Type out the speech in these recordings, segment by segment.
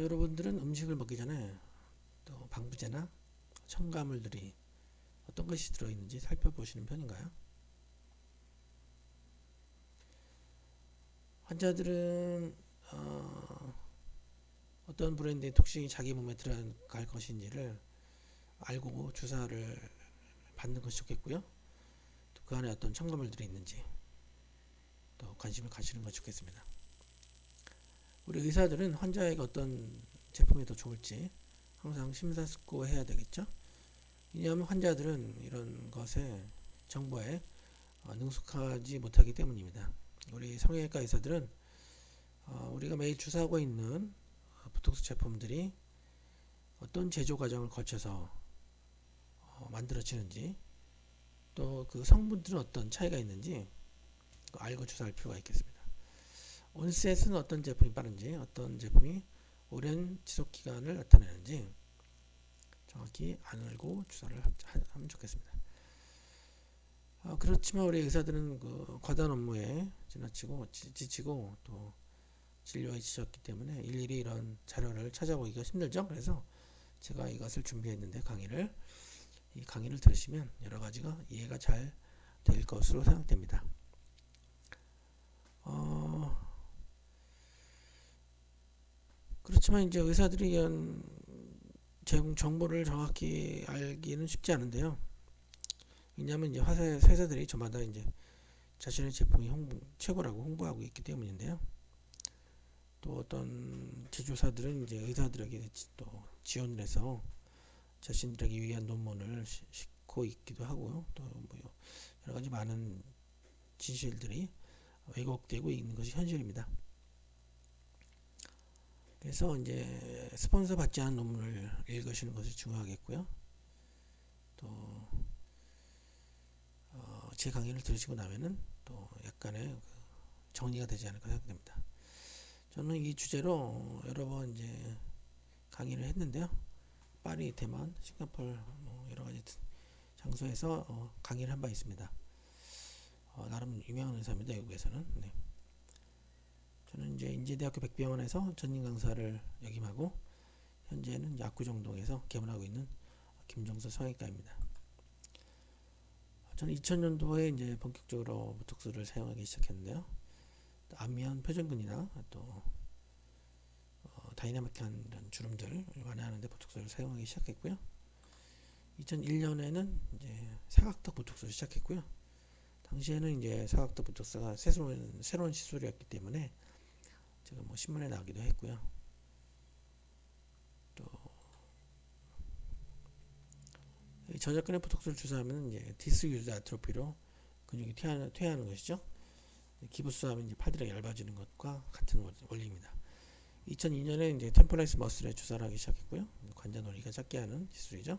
여러분들은 음식을 먹기 전에 또 방부제나 첨가물들이 어떤 것이 들어있는지 살펴보시는 편인가요? 환자들은 어떤 브랜드의 톡신이 자기 몸에 들어갈 것인지를 알고 주사를 받는 것이 좋겠고요. 또 그 안에 어떤 첨가물들이 있는지 또 관심을 가지는 것이 좋겠습니다. 우리 의사들은 환자에게 어떤 제품이 더 좋을지 항상 심사숙고해야 되겠죠. 왜냐하면 환자들은 이런 것에 정보에 능숙하지 못하기 때문입니다. 우리 성형외과 의사들은 우리가 매일 주사하고 있는 보톡스 제품들이 어떤 제조 과정을 거쳐서 만들어지는지 또 그 성분들은 어떤 차이가 있는지 알고 주사할 필요가 있겠습니다. 온셋은 어떤 제품이 빠른지 어떤 제품이 오랜 지속기간을 나타내는지 정확히 알고 주사를 하면 좋겠습니다. 그렇지만 우리 의사들은 그 과다한 업무에 지치고 또 진료에 지쳤기 때문에 일일이 이런 자료를 찾아보기가 힘들죠. 그래서 제가 이것을 준비했는데 이 강의를 들으시면 여러 가지가 이해가 잘 될 것으로 생각됩니다. 그렇지만 이제 의사들이 이런 정보를 정확히 알기는 쉽지 않은데요. 왜냐하면 이제 회사들이 저마다 이제 자신의 제품이 최고라고 홍보하고 있기 때문인데요. 또 어떤 제조사들은 이제 의사들에게 또 지원을 해서 자신들에게 유의한 논문을 싣고 있기도 하고요. 또 뭐 여러 가지 많은 진실들이 왜곡되고 있는 것이 현실입니다. 그래서 이제 스폰서 받지 않은 논문을 읽으시는 것이 중요하겠고요. 또 제 강의를 들으시고 나면은 또 약간의 정리가 되지 않을까 생각됩니다. 저는 이 주제로 여러 번 이제 강의를 했는데요. 파리, 대만, 싱가포르 여러 가지 장소에서 강의를 한 바 있습니다. 나름 유명한 의사입니다. 외국에서는. 네. 저는 이제 인제대학교 백병원에서 전임 강사를 역임하고 현재는 압구정동에서 개원하고 있는 김종서 성형외과입니다. 저는 2000년도에 이제 본격적으로 보톡스를 사용하기 시작했는데요. 안면 표정근이나 또 다이나믹한 이런 주름들을 완화하는데 보톡스를 사용하기 시작했고요. 2001년에는 이제 사각턱 보톡스를 시작했고요. 당시에는 이제 사각턱 보톡스가 새로운 시술이었기 때문에 제가 뭐 신문에 나오기도 했고요. 또 저작근에 보톡스를 주사하면 이제 디스유즈 아트로피로 근육이 퇴화하는 것이죠. 기부수하면 이제 팔다리가 얇아지는 것과 같은 원리입니다. 2002년에 이제 템포레이스 머슬에 주사를 하기 시작했고요. 관자놀이가 작게 하는 기술이죠.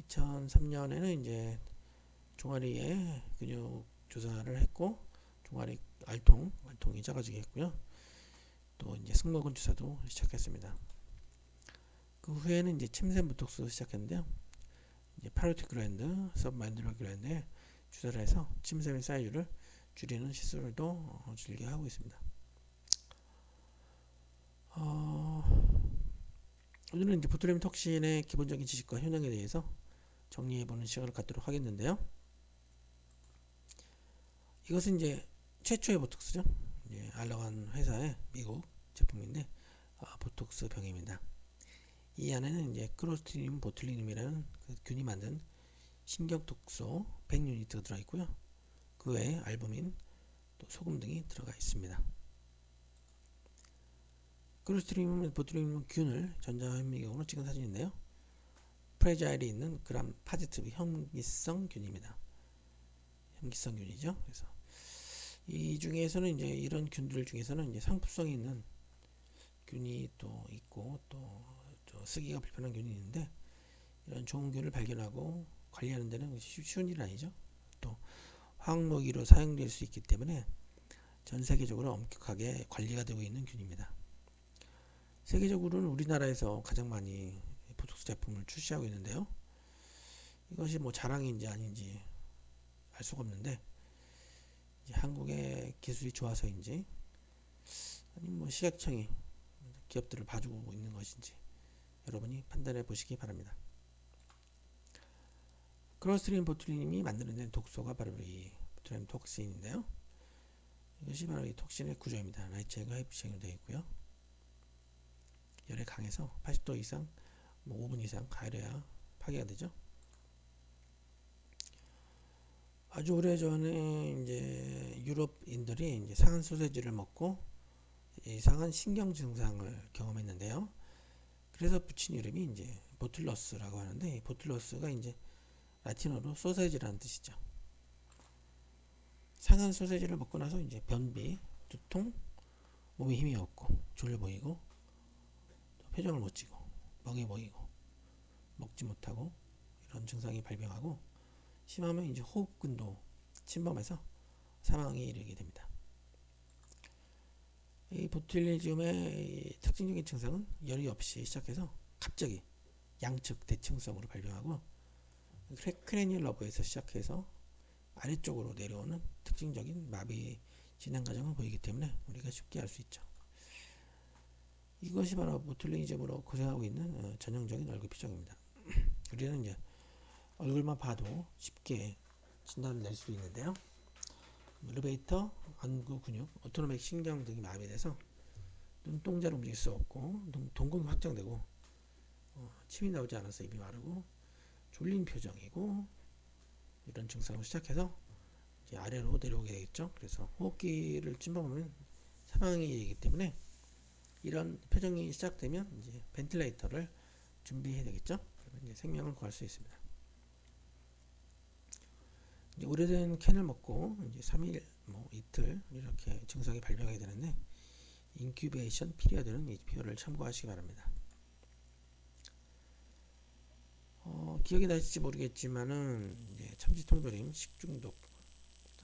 2003년에는 이제 종아리에 근육 주사를 했고 종아리 알통이 작아지게 했고요. 또 이제 승모근 주사도 시작했습니다. 그 후에는 이제 침샘 보톡스 시작했는데요. 이제 파로틱 그랜드, 서브만디블 그랜드에 주사를 해서 침샘의 사이즈를 줄이는 시술도 즐겨하고 있습니다. 오늘은 이제 보툴리눔 톡신의 기본적인 지식과 효능에 대해서 정리해보는 시간을 갖도록 하겠는데요. 이것은 이제 최초의 보톡스죠. 이제 알러간 회사의 미국 제품인데 보톡스 병입니다. 이 안에는 이제 크로스티늄 보툴리눔이라는 그 균이 만든 신경독소 100유니트가 들어있고요. 그 외에 알부민, 또 소금 등이 들어가 있습니다. 크로스티늄 보툴리눔 균을 전자현미경으로 찍은 사진인데요. 프레자일이 있는 그람 파지티브 현기성 균입니다. 현기성 균이죠. 그래서 이 중에서는 이제 이런 균들 중에서는 이제 상품성이 있는 균이 또 있고 또 쓰기가 불편한 균이 있는데 이런 좋은 균을 발견하고 관리하는 데는 쉬운 일은 아니죠. 또 화학무기로 사용될 수 있기 때문에 전 세계적으로 엄격하게 관리가 되고 있는 균입니다. 세계적으로는 우리나라에서 가장 많이 보톡스 제품을 출시하고 있는데요. 이것이 뭐 자랑인지 아닌지 알 수가 없는데 한국의 기술이 좋아서인지 아니면 뭐 식약청이 기업들을 봐주고 있는 것인지 여러분이 판단해 보시기 바랍니다. 클로스트리딘 보툴리눔이 만들어낸 독소가 바로 이 보툴리눔 톡신인데요. 이것이 바로 이 톡신의 구조입니다. 라이트체인과 헤비체인으로 되어 있고요. 열에 강해서 80도 이상, 5분 이상 가열해야 파괴가 되죠. 아주 오래전에 이제 유럽인들이 이제 상한 소세지를 먹고 이상한 신경 증상을 경험했는데요. 그래서 붙인 이름이 이제 보툴러스라고 하는데, 보툴러스가 이제 라틴어로 소세지라는 뜻이죠. 상한 소세지를 먹고 나서 이제 변비, 두통, 몸에 힘이 없고 졸려 보이고 표정을 못 지고 멍해 보이고 먹지 못하고 이런 증상이 발병하고 심하면 이제 호흡근도 침범해서 사망에 이르게 됩니다. 이 보툴리즘의 특징적인 증상은 열이 없이 시작해서 갑자기 양측 대칭성으로 발병하고 크레니얼 러브에서 시작해서 아래쪽으로 내려오는 특징적인 마비 진행 과정을 보이기 때문에 우리가 쉽게 알 수 있죠. 이것이 바로 보툴리즘으로 고생하고 있는 전형적인 얼굴 표정입니다. 우리는 이제 얼굴만 봐도 쉽게 진단을 낼 수 있는데요. 엘리베이터, 안구 근육, 오토노믹 신경 등이 마비돼서 눈동자를 움직일 수 없고 동공이 확장되고 침이 나오지 않아서 입이 마르고 졸린 표정이고 이런 증상으로 시작해서 이제 아래로 내려오게 되겠죠. 그래서 호흡기를 침범하면 사망이 되기 때문에 이런 표정이 시작되면 이제 벤틸레이터를 준비해야 되겠죠. 그러면 이제 생명을 구할 수 있습니다. 이제 오래된 캔을 먹고 이제 3일, 이틀 이렇게 증상이 발병하게 되는데 인큐베이션 피리어드는 이 표를 참고하시기 바랍니다. 기억이 나실지 모르겠지만은 이제 참치통조림, 식중독,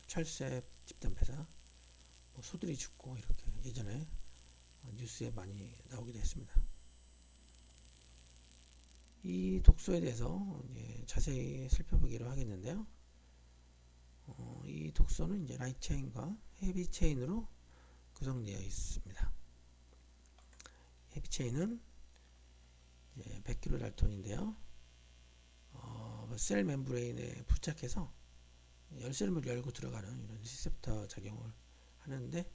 철새 집단 폐사, 소들이 죽고 이렇게 예전에 뉴스에 많이 나오기도 했습니다. 이 독소에 대해서 이제 자세히 살펴보기로 하겠는데요. 이 독소는 이제 라이트 체인과 헤비 체인으로 구성되어 있습니다. 헤비 체인은 100kg 달톤인데요. 셀 멤브레인에 부착해서 열쇠를 열고 들어가는 이런 리셉터 작용을 하는데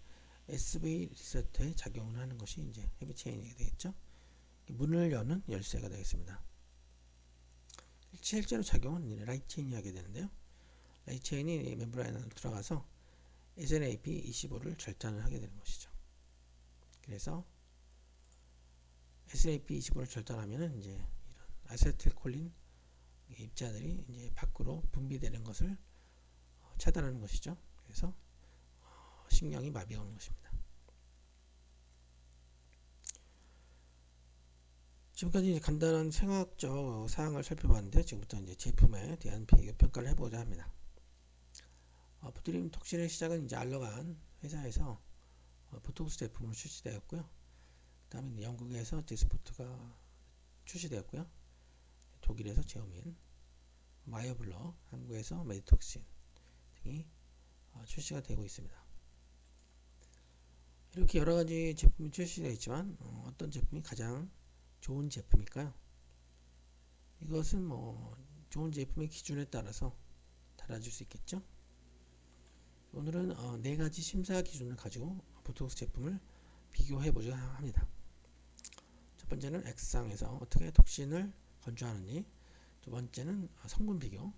SV 리셉터에 작용을 하는 것이 이제 헤비 체인이 되겠죠. 문을 여는 열쇠가 되겠습니다. 실제로 작용은 라이트 체인이 하게 되는데요. 라이트 체인이 멤브레인 안으로 들어가서 SNAP25를 절단을 하게 되는 것이죠. 그래서 SNAP25를 절단하면은 이제 이런 아세틸콜린 입자들이 이제 밖으로 분비되는 것을 차단하는 것이죠. 그래서 신경이 마비가 오는 것입니다. 지금까지 이제 간단한 생화학적 사항을 살펴봤는데 지금부터 이제 제품에 대한 비교 평가를 해보자 합니다. 보툴리눔 톡신의 시작은 이제 알러간 회사에서 보톡스 제품으로 출시되었고요. 그 다음에 영국에서 디스포트가 출시되었고요. 독일에서 제오민, 마이어블러, 한국에서 메디톡신 등이 출시가 되고 있습니다. 이렇게 여러가지 제품이 출시되어 있지만 어떤 제품이 가장 좋은 제품일까요? 이것은 좋은 제품의 기준에 따라서 달라질 수 있겠죠. 오늘은 4가지 심사 기준을 가지고 보톡스 제품을 비교해 보자 합니다. 첫 번째는 액상에서 어떻게 톡신을 건조하는지, 두 번째는 성분 비교,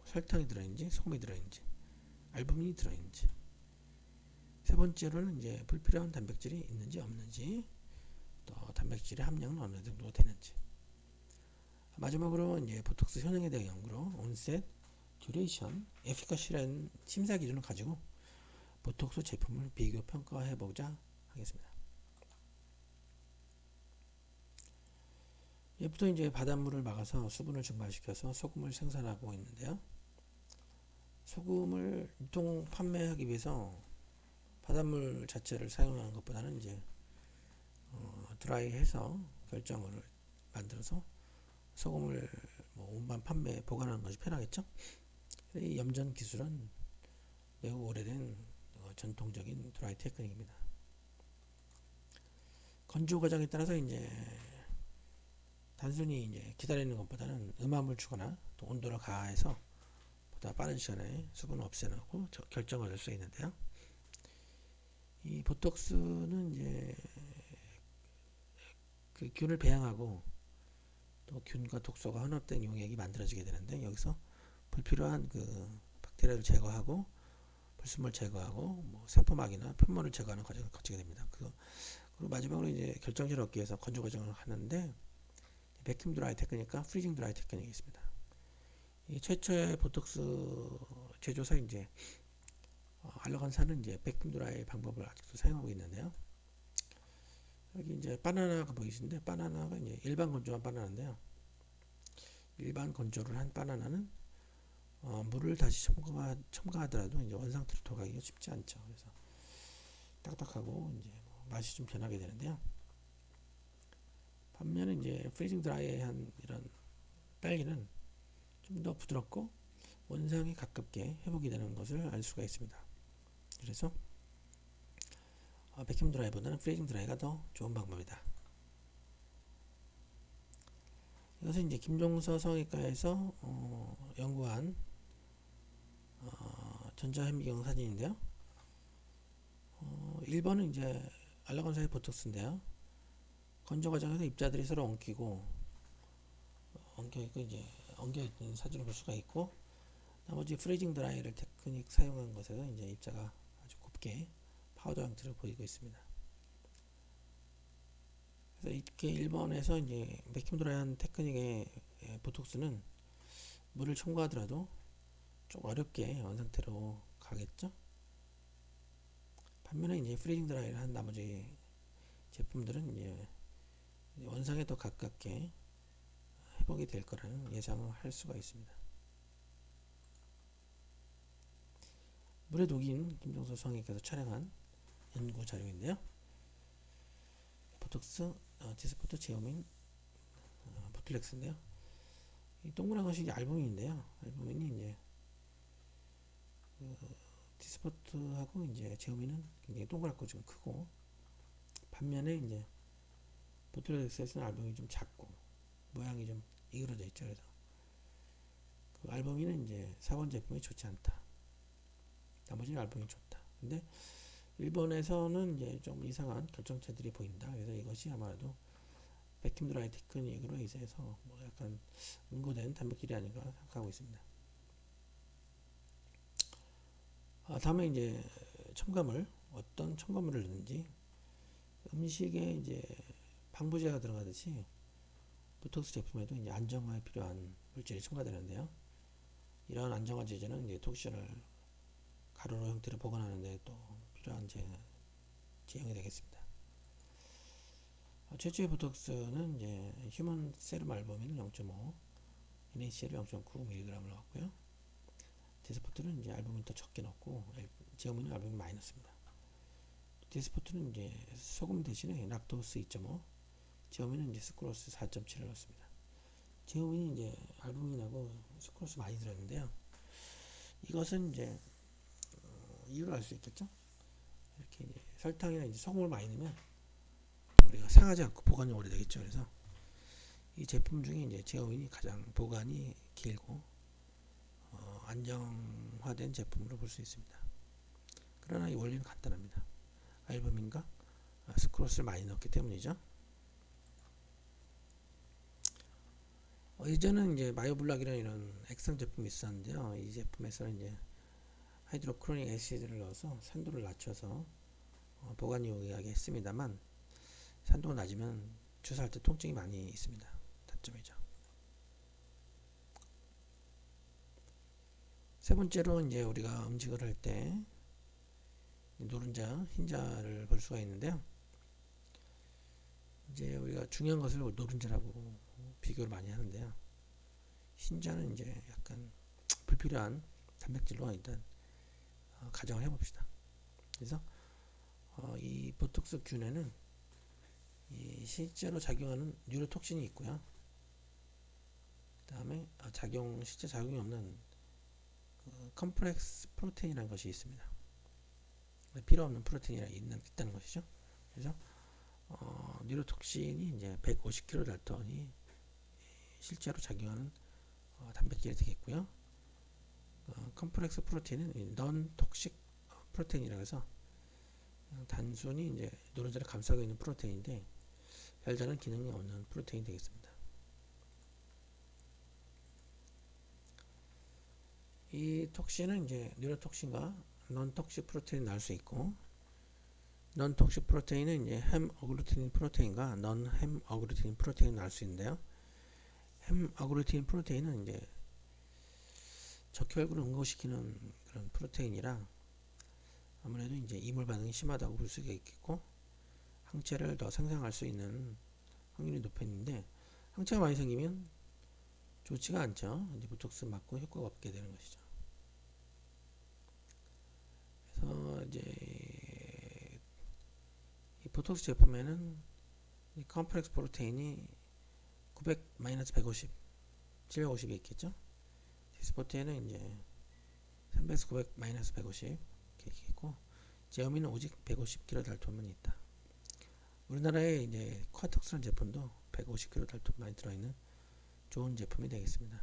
설탕이 들어있는지, 소금이 들어있는지, 알부민이 들어있는지, 세 번째로는 이제 불필요한 단백질이 있는지 없는지, 또 단백질의 함량은 어느 정도 되는지, 마지막으로 이제 보톡스 효능에 대한 연구로 온셋, 듀레이션, 에피커시라는 심사 기준을 가지고 보톡스 제품을 비교 평가해 보자 하겠습니다. 얘부터 이제 바닷물을 막아서 수분을 증발시켜서 소금을 생산하고 있는데요. 소금을 유통 판매하기 위해서 바닷물 자체를 사용하는 것보다는 이제 드라이해서 결정을 만들어서 소금을 운반 판매 보관하는 것이 편하겠죠. 이 염전 기술은 매우 오래된 전통적인 드라이 테크닉입니다. 건조 과정에 따라서 이제 단순히 이제 기다리는 것보다는 음압을 주거나 또 온도를 가해서 보다 빠른 시간에 수분을 없애놓고 결정을 낼 수 있는데요. 이 보톡스는 이제 그 균을 배양하고 또 균과 독소가 혼합된 용액이 만들어지게 되는데, 여기서 불필요한 그 박테리아를 제거하고 불순물 제거하고 뭐 세포막이나 편모를 제거하는 과정을 거치게 됩니다. 그리고 마지막으로 이제 결정체를 얻기 위해서 건조 과정을 하는데, 백큐um 드라이 테크닉과 프리징 드라이 테크닉이 있습니다. 이 최초의 보톡스 제조사 이제 알러간사는 이제 백큐um 드라이 방법을 아직도 사용하고 있는데요. 여기 이제 바나나가 보이시는데, 바나나가 이제 일반 건조한 바나나인데요. 일반 건조를 한 바나나는 물을 다시 첨가하더라도 이제 원상태로 돌아가기가 쉽지 않죠. 그래서 딱딱하고 이제 맛이 좀 변하게 되는데요. 반면에 이제 프리징 드라이한 이런 딸기는 좀 더 부드럽고 원상에 가깝게 회복이 되는 것을 알 수가 있습니다. 그래서 백큐um 드라이보다는 프리징 드라이가 더 좋은 방법이다. 이것은 이제 김종서 성형외과에서 연구한 전자현미경 사진인데요. 1번은 이제 알러간사의 보톡스인데요. 건조 과정에서 입자들이 서로 엉키고 이제 엉겨있는 사진을 볼 수가 있고, 나머지 프리징 드라이를 테크닉 사용한 것에서 이제 입자가 아주 곱게 파우더 형태로 보이고 있습니다. 그래서 이렇게 1번에서 이제 백큐um 드라이한 테크닉의 보톡스는 물을 첨가하더라도 좀 어렵게 원상태로 가겠죠. 반면에 이제 프리징 드라이를 한 나머지 제품들은 이제 원상에 더 가깝게 회복이 될 거라는 예상을 할 수가 있습니다. 물에 녹인 김종서 성형외과에서 촬영한 연구 자료인데요. 보톡스, 디스포트, 제오민, 보틀렉스인데요. 이 동그란 것이 이제 알부민인데요. 알부민이 이제 디스포트하고 이제 제오민은 굉장히 동그랗고 좀 크고, 반면에 이제 보틀렉스에서는 알부민이 좀 작고 모양이 좀 이그러져 있죠. 그래서 그 알부민은 이제 4번 제품이 좋지 않다. 나머지는 알부민이 좋다. 근데 일본에서는 이제 좀 이상한 결정체들이 보인다. 그래서 이것이 아마도 백큐um 드라이 테크닉으로 의해서 뭐 약간 응고된 단백질이 아닌가 생각하고 있습니다. 다음에 이제 첨가물, 어떤 첨가물을 넣는지, 음식에 이제 방부제가 들어가듯이 보톡스 제품에도 이제 안정화에 필요한 물질이 첨가되는데요. 이러한 안정화 제제는 이제 톡신을 가루로 형태로 보관하는데 또 필요한 제형이 되겠습니다. 최초의 보톡스는 이제 휴먼 세럼 알부민을 0.5, NaCl을 0.9mg을 넣었고요. 디스포트는 이제 알부민 더 적게 넣고, 제오민은 알부민 많이 넣습니다. 디스포트는 이제 소금 대신에 락토스 2.5, 제오민은 이제 스크로스 4.7을 넣습니다. 제오민이 이제 알부민하고 스크로스 많이 들었는데요. 이것은 이제 이유를 알 수 있겠죠. 이렇게 이제 설탕이나 이제 소금을 많이 넣으면 우리가 상하지 않고 보관이 오래되겠죠. 그래서 이 제품 중에 이제 제오민이 가장 보관이 길고 안정화된 제품으로 볼 수 있습니다. 그러나 이 원리는 간단합니다. 알부민과 스크로스를 많이 넣었기 때문이죠. 이전은 이제 마요블락이라는 이런 액상 제품이 있었는데요. 이 제품에서는 이제 하이드로크로닉 애시드를 넣어서 산도를 낮춰서 보관이 용이하게 했습니다만, 산도가 낮으면 주사할 때 통증이 많이 있습니다. 단점이죠. 세 번째로 이제 우리가 음식을 할 때 노른자, 흰자를 볼 수가 있는데요. 이제 우리가 중요한 것을 노른자라고 비교를 많이 하는데요. 흰자는 이제 약간 불필요한 단백질로 일단 가정을 해봅시다. 그래서 이 보톡스 균에는 이 실제로 작용하는 뉴로톡신이 있고요. 그 다음에 실제 작용이 없는 컴플렉스 프로테인이라는 것이 있습니다. 필요 없는 프로테인이 있다는 것이죠. 그래서 뉴로톡신이 이제 150kDalton이 실제로 작용하는 단백질이 되겠고요. 컴플렉스 프로테인은 넌 톡식 프로테인이라고 해서 단순히 이제 노른자를 감싸고 있는 프로테인인데 별다른 기능이 없는 프로테인이 되겠습니다. 이 톡신은 이제 뉴로톡신과 non-toxic 프로테인이 나올 수 있고, non-toxic 프로테인은 이제 햄 어그루티닌 프로테인과 non-햄 어그루티닌 프로테인이 나올 수 있는데요. 햄 어그루티닌 프로테인은 이제 적혈구를 응고시키는 그런 프로테인이라 아무래도 이제 이물 반응이 심하다고 볼 수가 있겠고, 항체를 더 생성할 수 있는 확률이 높았는데, 항체가 많이 생기면 좋지가 않죠. 이제 보톡스 맞고 효과가 없게 되는 것이죠. 그래서 이제 이 보톡스 제품에는 이 컴플렉스 프로테인이 900-150, 750이 있겠죠. 디스포트에는 이제 300-900-150 이렇게 있고, 제어미는 오직 150kDalton만 있다. 우리나라에 이제 쿼톡스라는 제품도 150kDalton 많이 들어있는 좋은 제품이 되겠습니다.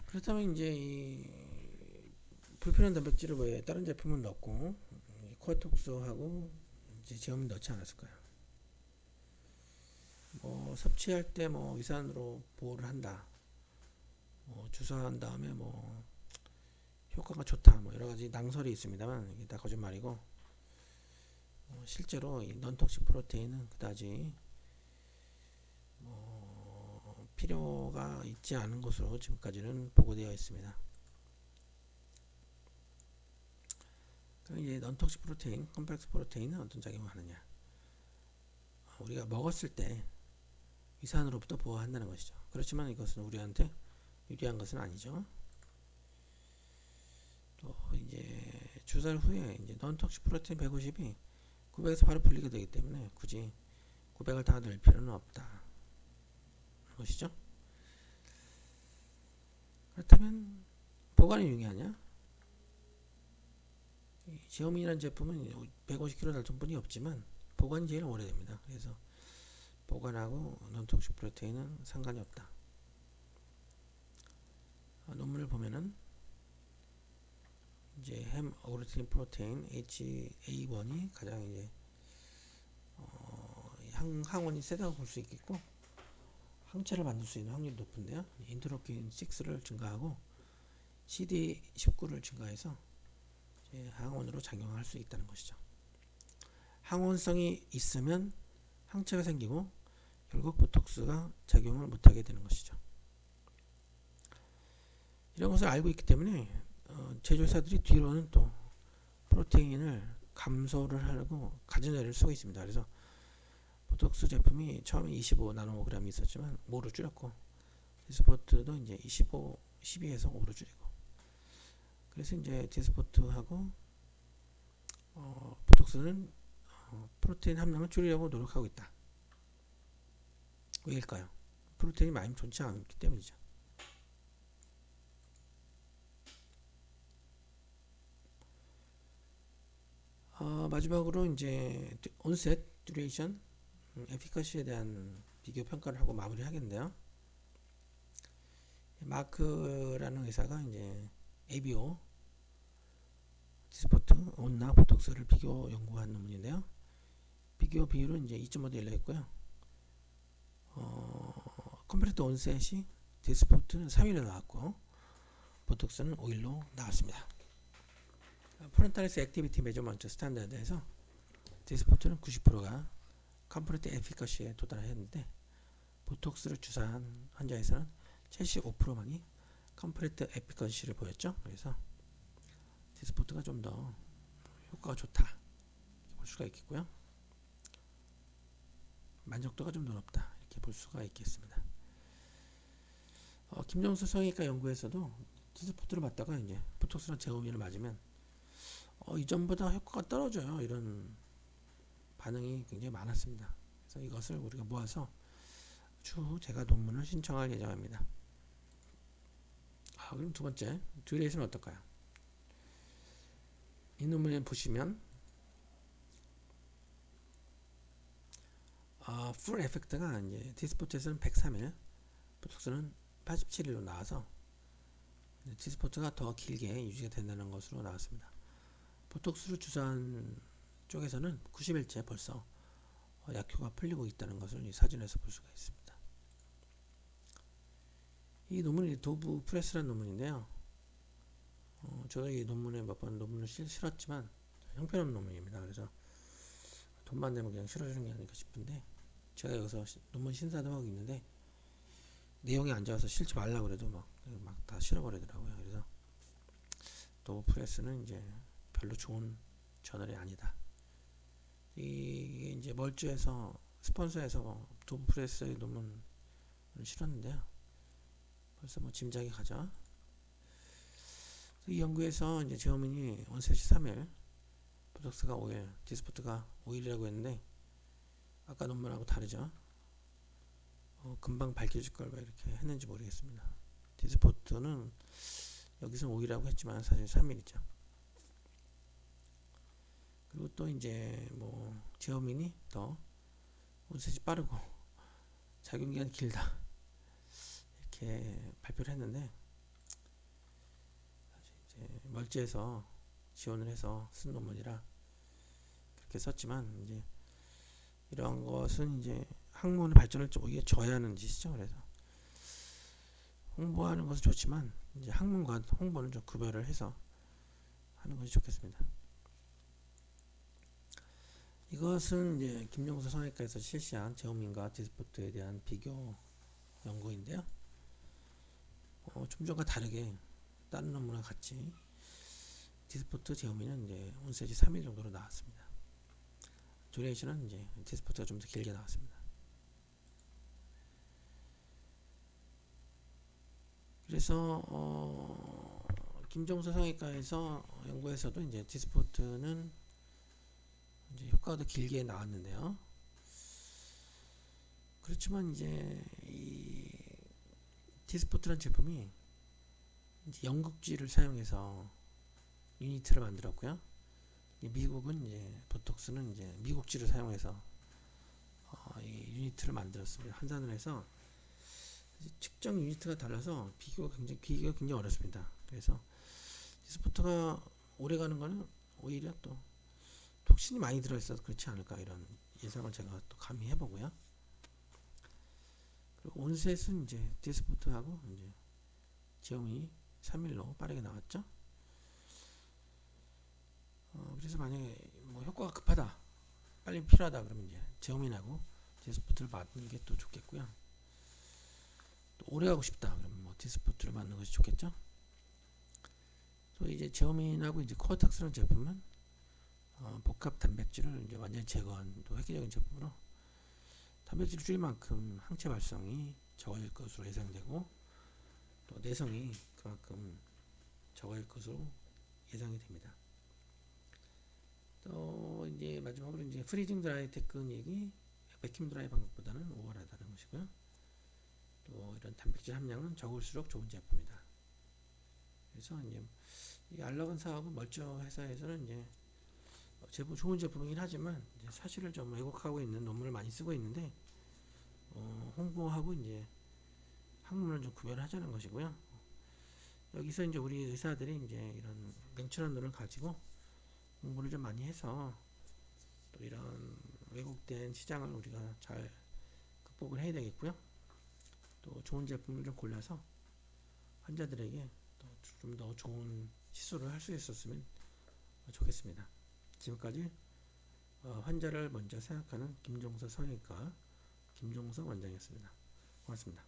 그렇다면 이제 이 불필요한 단백질을 왜 다른 제품은 넣고 쿼톡스하고 이제 제어민 넣지 않았을까요? 뭐 섭취할 때 뭐 위산으로 보호를 한다, 뭐 주사한 다음에 뭐 효과가 좋다, 뭐 여러 가지 낭설이 있습니다만 이게 다 거짓말이고, 실제로 이 non-toxic 프로테인은 그다지 필요가 있지 않은 것으로 지금까지는 보고되어 있습니다. 그럼 이제 non-toxic 프로테인, 컴플렉스 프로테인은 어떤 작용을 하느냐? 우리가 먹었을 때 위산으로부터 보호한다는 것이죠. 그렇지만 이것은 우리한테 유리한 것은 아니죠. 또 이제 주사 후에 이제 non-toxic 프로테인 150이 900에서 바로 분리가 되기 때문에 굳이 900을 다 넣을 필요는 없다 것이죠. 그렇다면 보관이 중요하냐? 제어민이라는 제품은 150kDalton 뿐이 없지만 보관이 제일 오래됩니다. 그래서 보관하고 non-toxic 프로테인은 상관이 없다. 논문을 보면은 이제 햄 어그루티닌 프로테인 HA1이 가장 이제 항원이 세다고 볼 수 있겠고, 항체를 만들 수 있는 확률이 높은데요. 인터로킨 6를 증가하고 CD19를 증가해서 항원으로 작용할 수 있다는 것이죠. 항원성이 있으면 항체가 생기고 결국 보톡스가 작용을 못하게 되는 것이죠. 이런 것을 알고 있기 때문에 제조사들이 뒤로는 또 프로테인을 감소를 하고 가전자리를 쓰고 있습니다. 그래서 보톡스 제품이 처음에 25나노그램이 있었지만 5로 줄였고, 디스포트도 이제 12에서 5로 줄이고, 그래서 이제 디스포트하고 보톡스는 프로테인 함량을 줄이려고 노력하고 있다. 왜일까요? 프로테인이 많이 좋지 않기 때문이죠. 마지막으로 이제 온셋, 듀레이션, 에피커시에 대한 비교 평가를 하고 마무리하겠는데요. 마크라는 회사가 이제 ABO, 디스포트, 온나 보톡스를 비교 연구한 논문인데요. 비교 비율은 이제 2.5대 1로 했고요. 컴플리트 온셋이 디스포트는 3일로 나왔고 보톡스는 5일로 나왔습니다. 프론탈리스 액티비티 메저먼트 스탠다드에서 디스포트는 90%가 컴플리트 에피커시에 도달했는데, 보톡스를 주사한 환자에서는 75%만이 컴플리트 에피커시를 보였죠. 그래서 디스포트가 좀 더 효과가 좋다 이렇게 볼 수가 있겠고요. 만족도가 좀 더 높다 이렇게 볼 수가 있겠습니다. 김정수 성형외과 연구에서도 디스포트를 맞다가 이제 보톡스랑 제어민을 맞으면 이전보다 효과가 떨어져요. 이런 반응이 굉장히 많았습니다. 그래서 이것을 우리가 모아서 추후 제가 논문을 신청할 예정입니다. 그럼 두 번째, 듀레이션은 어떨까요? 이 논문에 보시면 풀 에펙트가 이제 디스포트에서는 103일, 보톡스는 87일로 나와서 디스포트가 더 길게 유지가 된다는 것으로 나왔습니다. 보톡스를 주사한 쪽에서는 90일째 벌써 약효가 풀리고 있다는 것을 이 사진에서 볼 수가 있습니다. 이 논문이 도브 프레스라는 논문인데요. 저도 이 논문에 몇 번 논문을 실었지만 형편없는 논문입니다. 그래서 돈만 내면 그냥 실어주는 게 아닐까 싶은데, 제가 여기서 논문 신사도 하고 있는데 내용이 안 좋아서 실지 말라고 그래도 막 다 실어버리더라고요. 그래서 도브 프레스는 이제 별로 좋은 저널이 아니다. 이게 이제 멀즈에서 스폰서에서 도브 프레스의 논문을 실었는데요. 벌써 뭐 짐작이 가죠. 이 연구에서 이제 제어민이 원셋이 3일, 보톡스가 5일, 디스포트가 5일이라고 했는데 아까 논문하고 다르죠. 금방 밝혀질 걸 왜 이렇게 했는지 모르겠습니다. 디스포트는 여기서 5일이라고 했지만 사실 3일이죠. 그리고 또 이제 뭐 제어민이 더 원셋이 빠르고 작용기간이 길다 이렇게 발표를 했는데, 사실 이제 멀지에서 지원을 해서 쓴 논문이라 그렇게 썼지만, 이제 이러한 것은 이제 학문의 발전을 오히려 저해하는 짓이죠. 그래서 홍보하는 것은 좋지만 이제 학문과 홍보는 좀 구별을 해서 하는 것이 좋겠습니다. 이것은 이제 김종서 성형외과에서 실시한 제어민과 디스포트에 대한 비교 연구인데요. 좀 전과 다르게 다른 논문과 같이 디스포트 제어민은 이제 온셋이 3일 정도로 나왔습니다. 듀레이션은 이제 디스포트가 좀 더 길게 나왔습니다. 그래서 김종서 성형외과에서 연구에서도 이제 디스포트는 이제 효과가 더 길게 나왔는데요. 그렇지만 이제 이 디스포트라는 제품이 이제 영국지를 사용해서 유니트를 만들었고요. 미국은 이제 보톡스는 이제 미국지를 사용해서 이 유니트를 만들었습니다. 환산을 해서 측정 유니트가 달라서 비교가 굉장히 어렵습니다. 그래서 디스포트가 오래 가는 거는 오히려 또 톡신이 많이 들어있어서 그렇지 않을까, 이런 예상을 제가 또 감히 해보고요. 그리고 온셋은 이제 디스포트하고 이제 제어민이 3일로 빠르게 나왔죠. 그래서 만약에 뭐 효과가 급하다, 빨리 필요하다 그러면 이제 제어민하고 디스포트를 맞는 게 또 좋겠고요. 또 오래 가고 싶다 그러면 뭐 디스포트를 맞는 것이 좋겠죠. 또 이제 제어민하고 이제 코어텍스라는 제품은 복합 단백질을 이제 완전히 제거한 또 획기적인 제품으로 단백질을 줄일 만큼 항체 발성이 적어질 것으로 예상되고, 또 내성이 그만큼 적어질 것으로 예상이 됩니다. 또 이제 마지막으로 이제 프리징 드라이 테크닉이 백힘 드라이 방법보다는 우월하다는 것이고요. 또 이런 단백질 함량은 적을수록 좋은 제품이다. 그래서 이제 이 알러건사하고 멀쩡 회사에서는 이제 제품 좋은 제품이긴 하지만 이제 사실을 좀 왜곡하고 있는 논문을 많이 쓰고 있는데, 홍보하고 이제 학문을 좀 구별하자는 것이고요. 여기서 이제 우리 의사들이 이제 이런 냉철한 눈을 가지고 공부를 좀 많이 해서 또 이런 왜곡된 시장을 우리가 잘 극복을 해야 되겠고요. 또 좋은 제품을 좀 골라서 환자들에게 좀 더 좋은 시술을 할 수 있었으면 좋겠습니다. 지금까지 환자를 먼저 생각하는 김종서 성형외과 김종서 원장이었습니다. 고맙습니다.